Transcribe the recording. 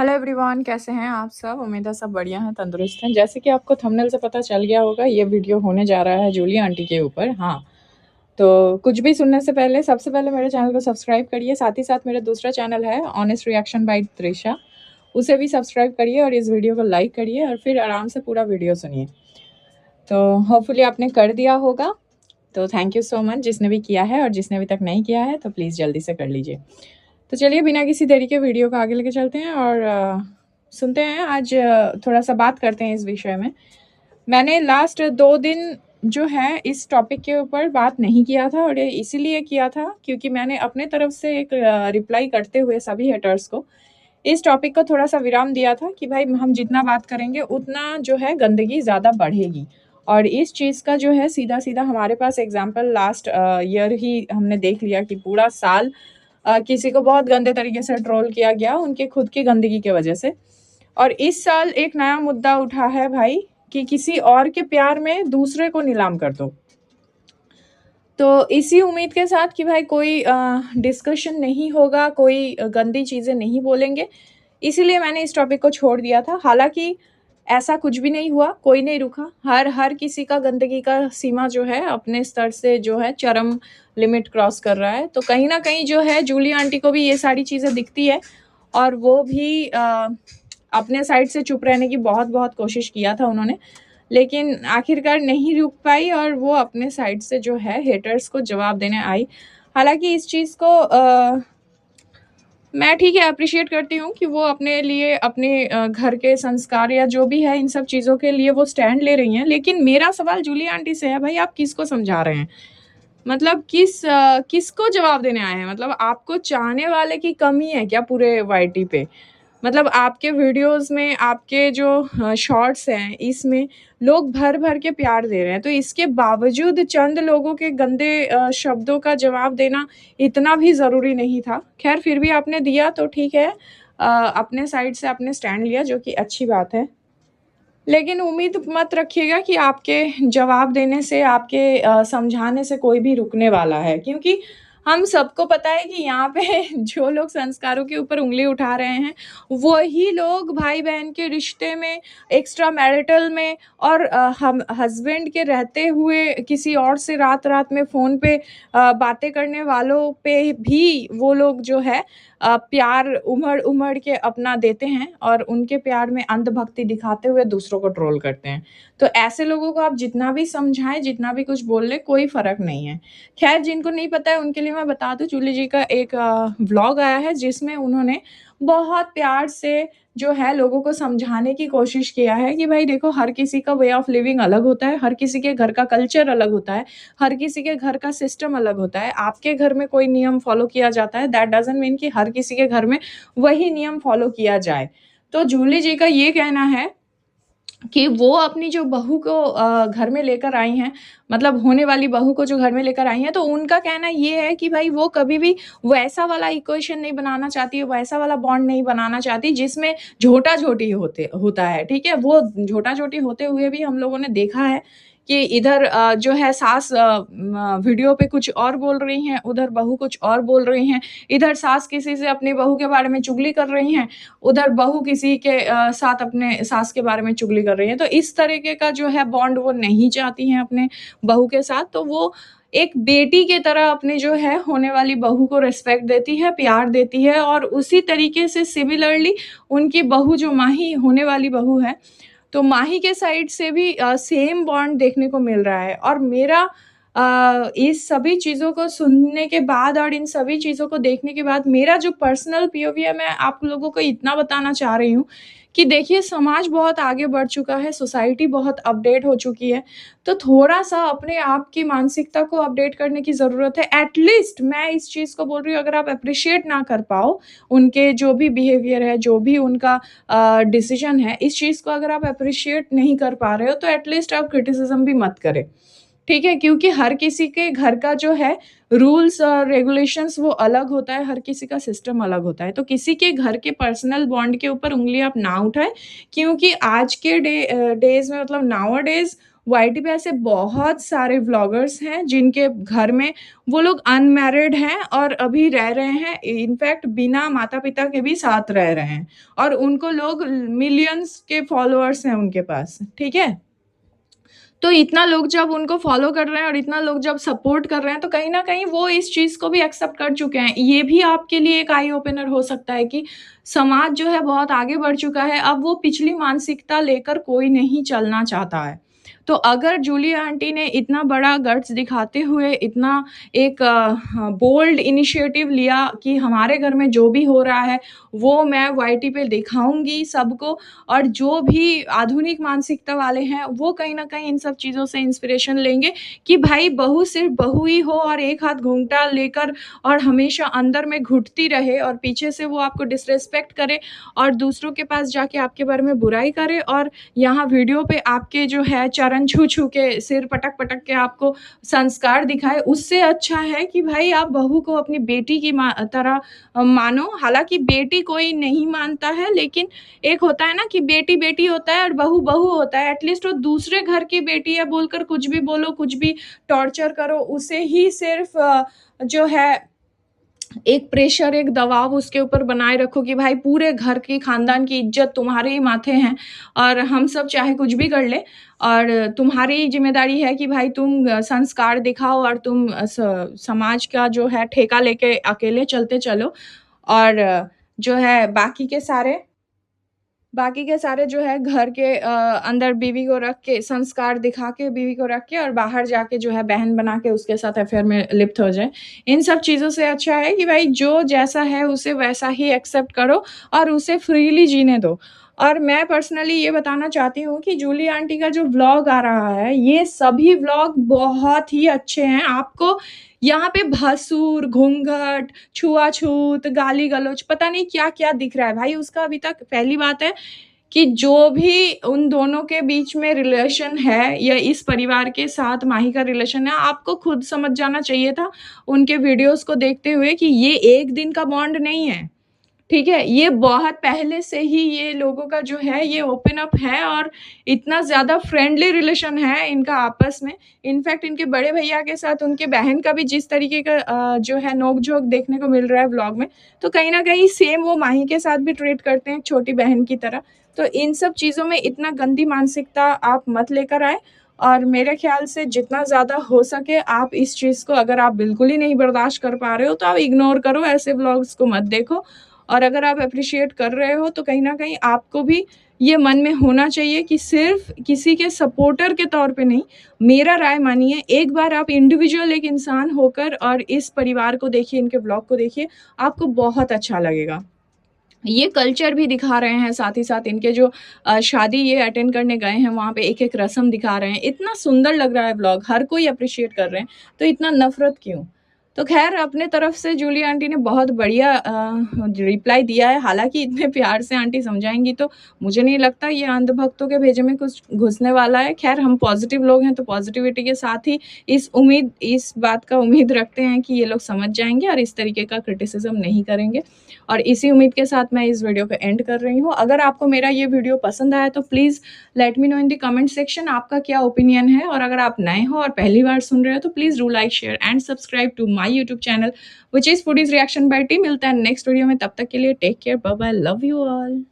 Hello everyone, कैसे हैं आप सब। उम्मीद है सब बढ़िया हैं, तंदुरुस्त हैं। जैसे कि आपको थंबनेल से पता चल गया होगा, ये वीडियो होने जा रहा है जूली आंटी के ऊपर। हाँ, तो कुछ भी सुनने से पहले सबसे पहले मेरे चैनल को सब्सक्राइब करिए। साथ ही साथ मेरा दूसरा चैनल है ऑनेस्ट रिएक्शन बाय त्रिशा, उसे भी सब्सक्राइब करिए और इस वीडियो को लाइक करिए और फिर आराम से पूरा वीडियो सुनिए। तो होपफुली आपने कर दिया होगा, तो थैंक यू सो मच जिसने भी किया है, और जिसने अभी तक नहीं किया है तो प्लीज़ जल्दी से कर लीजिए। तो चलिए बिना किसी देरी के वीडियो को आगे लेके चलते हैं और सुनते हैं। आज थोड़ा सा बात करते हैं इस विषय में। मैंने लास्ट 2 दिन जो है इस टॉपिक के ऊपर बात नहीं किया था, और ये इसीलिए किया था क्योंकि मैंने अपने तरफ से एक रिप्लाई करते हुए सभी हेटर्स को इस टॉपिक को थोड़ा सा विराम दिया था कि भाई हम जितना बात करेंगे उतना जो है गंदगी ज़्यादा बढ़ेगी। और इस चीज़ का जो है सीधा सीधा हमारे पास एग्जाम्पल लास्ट ईयर ही हमने देख लिया कि पूरा साल किसी को बहुत गंदे तरीके से ट्रोल किया गया उनके खुद की गंदगी की वजह से। और इस साल एक नया मुद्दा उठा है भाई कि किसी और के प्यार में दूसरे को नीलाम कर दो। तो इसी उम्मीद के साथ कि भाई कोई डिस्कशन नहीं होगा, कोई गंदी चीज़ें नहीं बोलेंगे, इसीलिए मैंने इस टॉपिक को छोड़ दिया था। हालांकि ऐसा कुछ भी नहीं हुआ, कोई नहीं रुका। हर किसी का गंदगी का सीमा जो है अपने स्तर से जो है चरम लिमिट क्रॉस कर रहा है। तो कहीं ना कहीं जो है जूली आंटी को भी ये सारी चीज़ें दिखती है, और वो भी अपने साइड से चुप रहने की बहुत बहुत कोशिश किया था उन्होंने, लेकिन आखिरकार नहीं रुक पाई और वो अपने साइड से जो है हेटर्स को जवाब देने आई। हालांकि इस चीज़ को मैं ठीक है अप्रिशिएट करती हूँ कि वो अपने लिए अपने घर के संस्कार या जो भी है इन सब चीज़ों के लिए वो स्टैंड ले रही हैं। लेकिन मेरा सवाल जूली आंटी से है, भाई आप किसको समझा रहे हैं? मतलब किसको जवाब देने आए हैं? मतलब आपको चाहने वाले की कमी है क्या पूरे वाईटी पे? मतलब आपके वीडियोस में आपके जो शॉर्ट्स हैं इसमें लोग भर भर के प्यार दे रहे हैं, तो इसके बावजूद चंद लोगों के गंदे शब्दों का जवाब देना इतना भी ज़रूरी नहीं था। खैर फिर भी आपने दिया तो ठीक है, अपने साइड से आपने स्टैंड लिया, जो कि अच्छी बात है। लेकिन उम्मीद मत रखिएगा कि आपके जवाब देने से, आपके समझाने से कोई भी रुकने वाला है, क्योंकि हम सबको पता है कि यहाँ पे जो लोग संस्कारों के ऊपर उंगली उठा रहे हैं वही लोग भाई बहन के रिश्ते में, एक्स्ट्रा मैरिटल में, और हम हस्बैंड के रहते हुए किसी और से रात रात में फ़ोन पे बातें करने वालों पे भी वो लोग जो है प्यार उमड़ उमड़ के अपना देते हैं और उनके प्यार में अंधभक्ति दिखाते हुए दूसरों को ट्रोल करते हैं। तो ऐसे लोगों को आप जितना भी समझाएं, जितना भी कुछ बोल ले, कोई फ़र्क नहीं है। खैर जिनको नहीं पता है उनके लिए मैं बता दूं, जूली जी का एक व्लॉग आया है जिसमें उन्होंने बहुत प्यार से जो है लोगों को समझाने की कोशिश किया है कि भाई देखो, हर किसी का वे ऑफ लिविंग अलग होता है, हर किसी के घर का कल्चर अलग होता है, हर किसी के घर का सिस्टम अलग होता है। आपके घर में कोई नियम फॉलो किया जाता है, दैट डजंट मीन कि हर किसी के घर में वही नियम फॉलो किया जाए। तो जूली जी का ये कहना है कि वो अपनी जो बहू को घर में लेकर आई हैं, मतलब होने वाली बहू को जो घर में लेकर आई हैं, तो उनका कहना ये है कि भाई वो कभी भी वैसा वाला इक्वेशन नहीं बनाना चाहती, वैसा वाला बॉन्ड नहीं बनाना चाहती जिसमें झोटा-झोटी होता है, ठीक है? वो झोटा-झोटी होते हुए भी हम लोगों ने देखा है कि इधर जो है सास वीडियो पे कुछ और बोल रही हैं, उधर बहू कुछ और बोल रही हैं। इधर सास किसी से अपनी बहू के बारे में चुगली कर रही हैं, उधर बहू किसी के साथ अपने सास के बारे में चुगली कर रही है। तो इस तरीके का जो है बॉन्ड वो नहीं चाहती हैं अपने बहू के साथ। तो वो एक बेटी की तरह अपने जो है होने वाली बहू को रिस्पेक्ट देती है, प्यार देती है, और उसी तरीके से सिमिलरली उनकी बहू जो माही होने वाली बहू है, तो माही के साइड से भी सेम बॉन्ड देखने को मिल रहा है। और मेरा इस सभी चीज़ों को सुनने के बाद और इन सभी चीज़ों को देखने के बाद मेरा जो पर्सनल पीओवी है, मैं आप लोगों को इतना बताना चाह रही हूँ कि देखिए, समाज बहुत आगे बढ़ चुका है, सोसाइटी बहुत अपडेट हो चुकी है। तो थोड़ा-सा अपने आप की मानसिकता को अपडेट करने की ज़रूरत है। एट लीस्ट मैं इस चीज़ को बोल रही हूँ, अगर आप एप्रिशिएट ना कर पाओ उनके जो भी बिहेवियर है, जो भी उनका डिसीज़न है, इस चीज़ को अगर आप एप्रिशिएट नहीं कर पा रहे हो, तो एट लीस्ट आप क्रिटिसिज़्म भी मत करें। ठीक है? क्योंकि हर किसी के घर का जो है रूल्स और रेगुलेशंस वो अलग होता है, हर किसी का सिस्टम अलग होता है। तो किसी के घर के पर्सनल बॉन्ड के ऊपर उँगली आप ना उठाएँ, क्योंकि आज के डेज़ में, मतलब नाउ अ डेज़, वाईटी पे ऐसे बहुत सारे व्लॉगर्स हैं जिनके घर में वो लोग अनमैरिड हैं और अभी रह रहे हैं, इनफैक्ट बिना माता-पिता के भी साथ रह रहे हैं और उनको लोग मिलियंस के फॉलोअर्स हैं उनके पास, ठीक है? तो इतना लोग जब उनको फ़ॉलो कर रहे हैं और इतना लोग जब सपोर्ट कर रहे हैं, तो कहीं न कहीं वो इस चीज़ को भी एक्सेप्ट कर चुके हैं। ये भी आपके लिए एक आई ओपनर हो सकता है कि समाज जो है बहुत आगे बढ़ चुका है, अब वो पिछली मानसिकता लेकर कोई नहीं चलना चाहता है। तो अगर जूलिया आंटी ने इतना बड़ा गट्स दिखाते हुए इतना एक बोल्ड इनिशिएटिव लिया कि हमारे घर में जो भी हो रहा है, वो मैं वाईटी पे दिखाऊँगी सबको और जो भी आधुनिक मानसिकता वाले हैं, वो कहीं न कहीं इन सब चीज़ों से इंस्पिरेशन लेंगे कि भाई बहू सिर्फ़ बहू ही हो और एक हाथ घूँघटा लेकर और हमेशा अंदर में घुटती रहे और पीछे से वो आपको डिसरिस्पेक्ट करे और दूसरों के पास जाके आपके बारे में बुराई करे और यहाँ वीडियो पे आपके जो है चरण छू-छू के, सिर पटक-पटक के आपको संस्कार दिखाए, उससे अच्छा है कि भाई आप बहू को अपनी बेटी की तरह मानो। हालाँकि बेटी कोई नहीं मानता है, लेकिन एक होता है ना कि बेटी बेटी होता है और बहू बहू होता है। एटलीस्ट वो दूसरे घर की बेटी है बोलकर कुछ भी बोलो, कुछ भी टॉर्चर करो, उसे ही सिर्फ़ जो है एक प्रेशर, एक दबाव उसके ऊपर बनाए रखो कि भाई पूरे घर की खानदान की इज़्ज़त तुम्हारे ही माथे हैं और हम सब चाहे कुछ भी कर लें और तुम्हारी ज़िम्मेदारी है कि भाई तुम संस्कार दिखाओ और तुम समाज का जो है ठेका लेके अकेले चलते चलो और जो है बाकी के सारे जो है घर के अंदर बीवी को रख के संस्कार दिखा के बीवी को रख के और बाहर जाके जो है बहन बना के उसके साथ अफ़ेयर में लिप्त हो जाए। इन सब चीज़ों से अच्छा है कि भाई जो जैसा है उसे वैसा ही एक्सेप्ट करो और उसे फ्रीली जीने दो। और मैं पर्सनली ये बताना चाहती हूँ कि जूली आंटी का जो व्लॉग आ रहा है, ये सभी व्लॉग बहुत ही अच्छे हैं। आपको यहाँ पे भसुर, घूंघट, छुआ-छूत, गाली-गलौच पता नहीं क्या-क्या दिख रहा है। भाई उसका अभी तक पहली बात है कि जो भी उन दोनों के बीच में रिलेशन है या इस परिवार के साथ माही का रिलेशन है, आपको खुद समझ जाना चाहिए था उनके वीडियोज़ को देखते हुए कि ये एक दिन का बॉन्ड नहीं है। ठीक है? ये बहुत पहले से ही ये लोगों का जो है ये ओपन अप है और इतना ज़्यादा फ्रेंडली रिलेशन है इनका आपस में। इनफैक्ट इनके बड़े भैया के साथ उनके बहन का भी जिस तरीके का जो है नोक-झोंक देखने को मिल रहा है व्लॉग में, तो कहीं न कहीं सेम वो माही के साथ भी ट्रीट करते हैं छोटी बहन की तरह। तो इन सब चीज़ों में इतना गंदी मानसिकता आप मत लेकर आएँ और मेरे ख़्याल से जितना ज़्यादा हो सके आप इस चीज़ को अगर आप बिल्कुल ही नहीं बर्दाश्त कर पा रहे हो, तो आप इग्नोर करो, ऐसे व्लॉग्स को मत देखो। और अगर आप एप्रिशिएट कर रहे हो तो कहीं न कहीं आपको भी ये मन में होना चाहिए कि सिर्फ़ किसी के सपोर्टर के तौर पे नहीं, मेरा राय मानिए, एक बार आप इंडिविजुअल एक इंसान होकर और इस परिवार को देखिए, इनके व्लॉग को देखिए, आपको बहुत अच्छा लगेगा। ये कल्चर भी दिखा रहे हैं, साथ ही साथ इनके जो शादी ये अटेंड करने गए हैं, वहाँ पे एक-एक रस्म दिखा रहे हैं। इतना सुंदर लग रहा है व्लॉग, हर कोई एप्रिशिएट कर रहे हैं, तो इतना नफ़रत क्यों? तो ख़ैर अपने तरफ से जूली आंटी ने बहुत बढ़िया रिप्लाई दिया है। हालाँकि इतने प्यार से आंटी समझाएँगी तो मुझे नहीं लगता ये अंधभक्तों के भेजे में कुछ घुसने वाला है। ख़ैर हम पॉज़िटिव लोग हैं तो पॉज़िटिविटी के साथ ही इस बात का उम्मीद रखते हैं कि ये लोग समझ जाएँगे और इस तरीके का क्रिटिसिज़्म नहीं करेंगे। और इसी उम्मीद के साथ मैं इस वीडियो को एंड कर रही हूँ। अगर आपको मेरा ये वीडियो पसंद आया तो please let me know in the comment section आपका क्या ओपिनियन है और अगर आप नए हो और पहली बार सुन रहे हो तो please do like, share and subscribe to my YouTube channel which is Foodies Reaction by T. मिलते हैं नेक्स्ट वीडियो में, तब तक के लिए take care, bye bye, love you all.